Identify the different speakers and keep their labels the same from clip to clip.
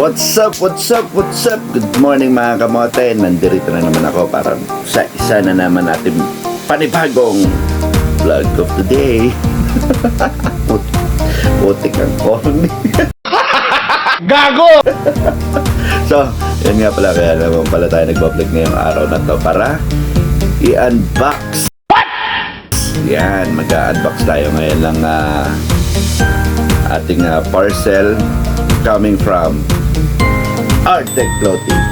Speaker 1: What's up, what's up, what's up? Good morning mga kamote. Nandito na naman ako para sa isa na naman natin panibagong vlog of the day. Putik ang corny.
Speaker 2: Gago!
Speaker 1: So, yun nga pala, kaya naman pala tayo nagbablog ngayong araw na to para i-unbox. Yan, mag-unbox tayo ngayon lang ating parcel coming from Artec Clothing.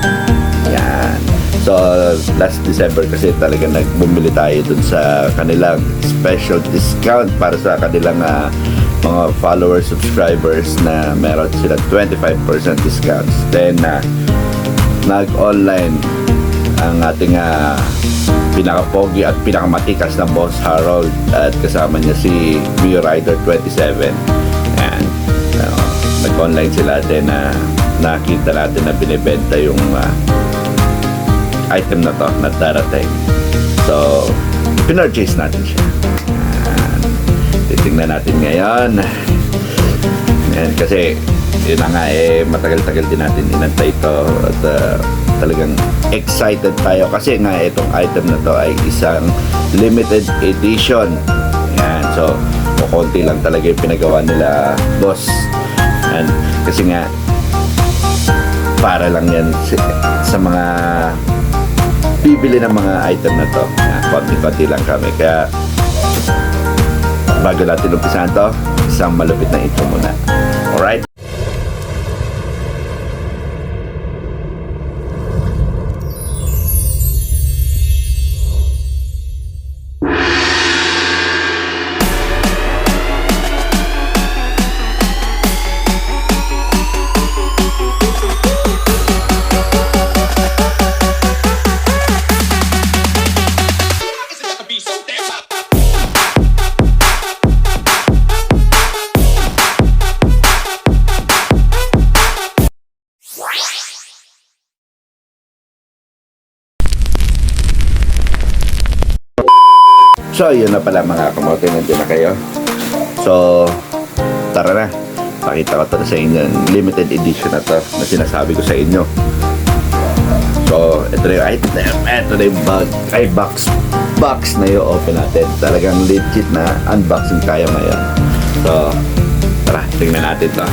Speaker 1: Yan. So, last December kasi talaga nagbumili tayo dun sa kanilang special discount para sa kanilang mga followers, subscribers na meron sila 25% discounts. Then, nag-online ang ating pinaka-pogi at pinaka-matikas na Boss Harold at kasama niya si Mio Rider 27. Yan. Nag-online sila din na nakita natin na binibenta yung item na to na darating. So, pinurchase natin siya. Titingnan natin ngayon. Yan, kasi yun na nga matagal-tagal din natin inantay ito at talagang excited tayo kasi nga itong item na to ay isang limited edition. Yan, so konti lang talaga yung pinagawa nila, boss. And kasi nga para lang yan sa mga bibili ng mga item na to. Konti-konti lang kami. Kaya bago natin umpisahan to, isang malupit na intro muna. Alright? So, yun na pala mga kamote, nandiyan na kayo. So, tara na. Pakita ko ito sa inyo. Limited edition na to na sinasabi ko sa inyo. So, ito na yung item. Ito na yung box na yung open natin. Talagang legit na unboxing tayo ngayon. So, tara, tingnan natin to.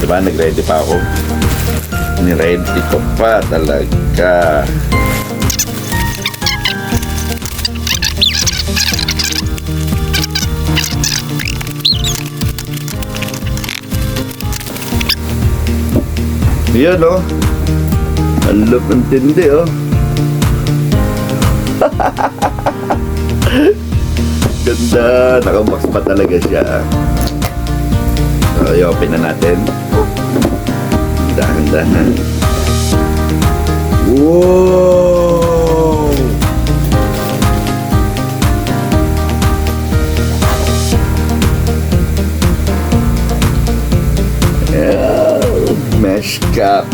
Speaker 1: Diba, nag-ready pa ako. Ni-ready ko pa talaga. Yan o. Ang look ng tindi o. Ganda. Nakabox pa talaga siya. So, i-open na natin. Dahan-dahan. Wow! Mesh cap.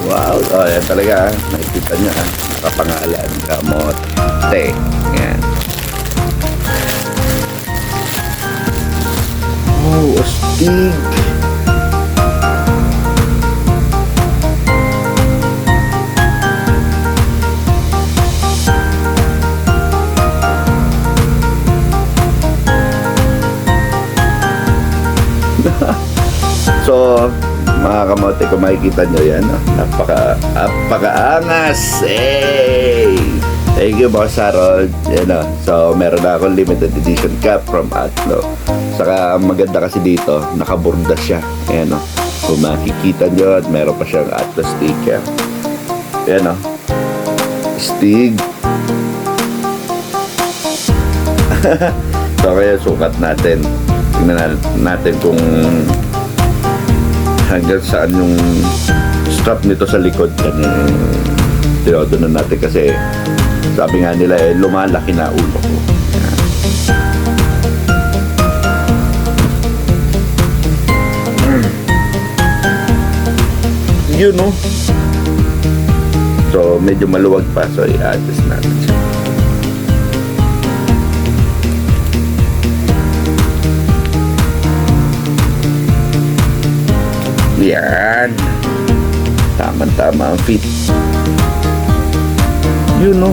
Speaker 1: Wow, oh yan talaga. Nakikita nyo nakapangalan, kamote. Yan. Oh, astig. So, mga kamote, kung makikita nyo yan, napaka-angas. Hey! Thank you, Boss Harold. Yan, so, meron na akong limited edition cap from Atlo. Saka, maganda kasi dito, nakaburda siya. Ayan, kung makikita nyo, at meron pa siyang Atlo sticker. Ayan, Stig. So, kaya sukat natin. Tingnan natin kung hanggang saan yung strap nito sa likod. Tinodo na natin kasi sabi nga nila lumalaki na ulo ko. Yun So medyo maluwag pa, so i-adjust natin siya. Yan. Tama-tama ang fit. Yun, no?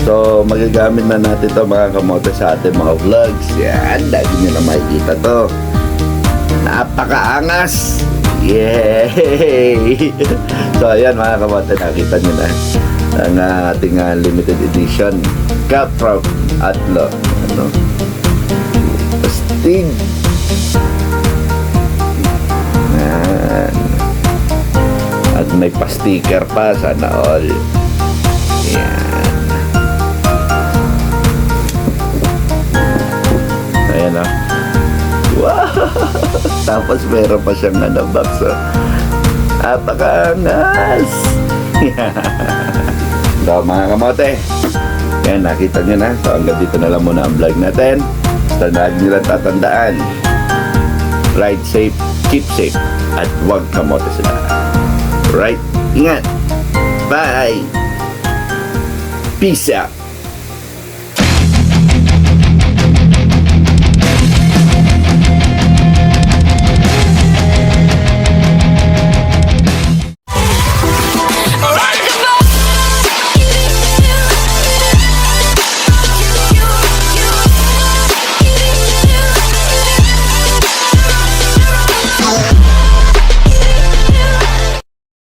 Speaker 1: So, magagamit na natin to mga kamote sa ating mga vlogs. Yan, lagi nyo na makikita to. Napakaangas! Yay! So, ayan mga kamote, nakita nyo na ang ating limited edition cup from Atlo. Ano? Pastig. Yan. At may pa-sticker pa, sana all. Yan. Ayan o. Wow! Tapos meron pa siyang box o. Napakaangas! So mga kamote, yan, nakita nyo na. So hanggang dito na lang muna ang vlog natin. Basta lagi nyo lang tatandaan, ride safe, keep safe, at huwag kamote sila. Right? Ingat! Bye! Peace out!